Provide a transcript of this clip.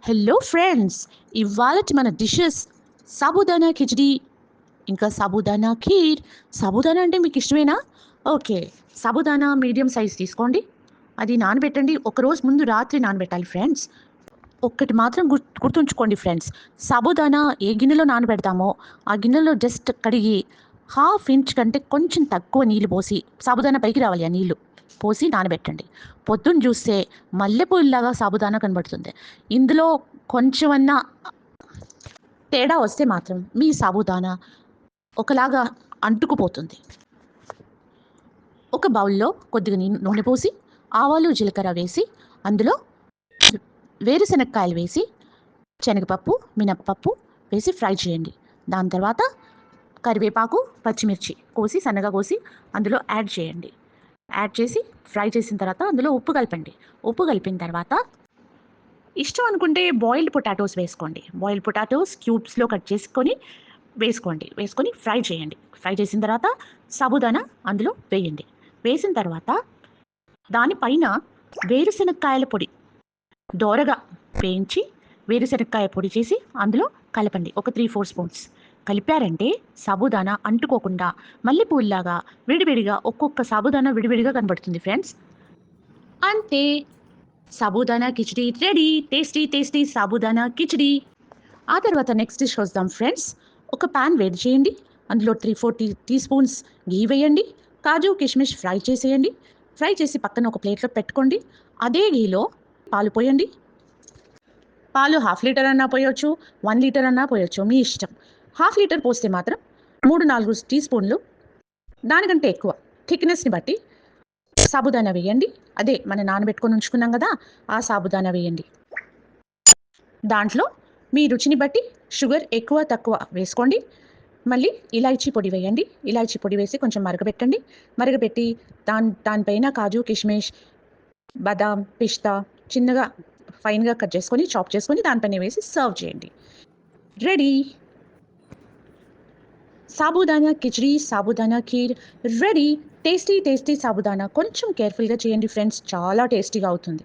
Hello friends, ఇవాళటి మన dishes sabudana khichdi ఇంకా సాబుదానా ఖీర్. సాబుదానా అంటే మీకు ఇష్టమేనా? ఓకే, సాబుదానా మీడియం సైజ్ తీసుకోండి. అది నానబెట్టండి. ఒకరోజు ముందు రాత్రి నానబెట్టాలి ఫ్రెండ్స్. ఒక్కటి మాత్రం గుర్తుంచుకోండి ఫ్రెండ్స్, సాబుదానా ఏ గిన్నెలో నానబెడతామో ఆ గిన్నెలో జస్ట్ కడిగి హాఫ్ ఇంచ్ కంటే కొంచెం తక్కువ నీళ్ళు పోసి, సాబుదానా పైకి రావాలి ఆ నీళ్ళు పోసి నానబెట్టండి. పొద్దున్న చూస్తే మల్లెపూలాగా సాబుదానా కనబడుతుంది. ఇందులో కొంచెమన్నా తేడా వస్తే మాత్రం మీ సాబుదానా ఒకలాగా అంటుకుపోతుంది. ఒక బౌల్లో కొద్దిగా నూనె పోసి ఆవాలు జీలకర్ర వేసి అందులో వేరుశనక్కాయలు వేసి శనగపప్పు మినప్పప్పు వేసి ఫ్రై చేయండి. దాని తర్వాత కరివేపాకు పచ్చిమిర్చి కోసి సన్నగా కోసి అందులో యాడ్ చేయండి. యాడ్ చేసి ఫ్రై చేసిన తర్వాత అందులో ఉప్పు కలపండి. ఉప్పు కలిపిన తర్వాత ఇష్టం అనుకుంటే బాయిల్డ్ పొటాటోస్ వేసుకోండి. బాయిల్డ్ పొటాటోస్ క్యూబ్స్లో కట్ చేసుకొని వేసుకొని ఫ్రై చేయండి. ఫ్రై చేసిన తర్వాత సాబుదానా అందులో వేయండి. వేసిన తర్వాత దానిపైన వేరుశనక్కాయల పొడి దోరగా వేయించి వేరుశనక్కాయ పొడి చేసి అందులో కలపండి. ఒక 3-4 స్పూన్స్ కలిపారంటే సాబుదానా అంటుకోకుండా మల్లెపూల్లాగా విడివిడిగా ఒక్కొక్క సాబుదానా విడివిడిగా కనబడుతుంది ఫ్రెండ్స్. అంతే, sabudana khichdi ready. Tasty tasty sabudana khichdi. ఆ తర్వాత నెక్స్ట్ డిష్ వద్దాం ఫ్రెండ్స్. ఒక ప్యాన్ వేడి చేయండి. అందులో 3-4 టీ స్పూన్స్ గీ వేయండి. కాజు కిష్మిష్ ఫ్రై చేసేయండి. ఫ్రై చేసి పక్కన ఒక ప్లేట్లో పెట్టుకోండి. అదే గీలో పాలు పోయండి. పాలు 1/2 లీటర్ అన్నా పోయొచ్చు, 1 లీటర్ అన్నా పోయొచ్చు, మీ ఇష్టం. 1/2 లీటర్ పోస్తే మాత్రం 3-4 టీ స్పూన్లు, దానికంటే ఎక్కువ థిక్నెస్ని బట్టి సాబుదానా వేయండి. అదే మనం నానబెట్టుకొని ఉంచుకున్నాం కదా, ఆ సాబుదానా వేయండి. దాంట్లో మీ రుచిని బట్టి షుగర్ ఎక్కువ తక్కువ వేసుకోండి. మళ్ళీ ఇలాచీ పొడి వేయండి. ఇలాచీ పొడి వేసి కొంచెం మరగబెట్టండి. మరగబెట్టి దానిపైన కాజు కిష్మిష్ బాదాం పిస్తా చిన్నగా ఫైన్గా కట్ చేసుకొని చాప్ చేసుకొని దానిపైన వేసి సర్వ్ చేయండి. Ready, sabudana khichdi sabudana kheer ready. Tasty tasty sabudana. కొంచెం కేర్ఫుల్గా చేయండి ఫ్రెండ్స్, చాలా టేస్టీగా అవుతుంది.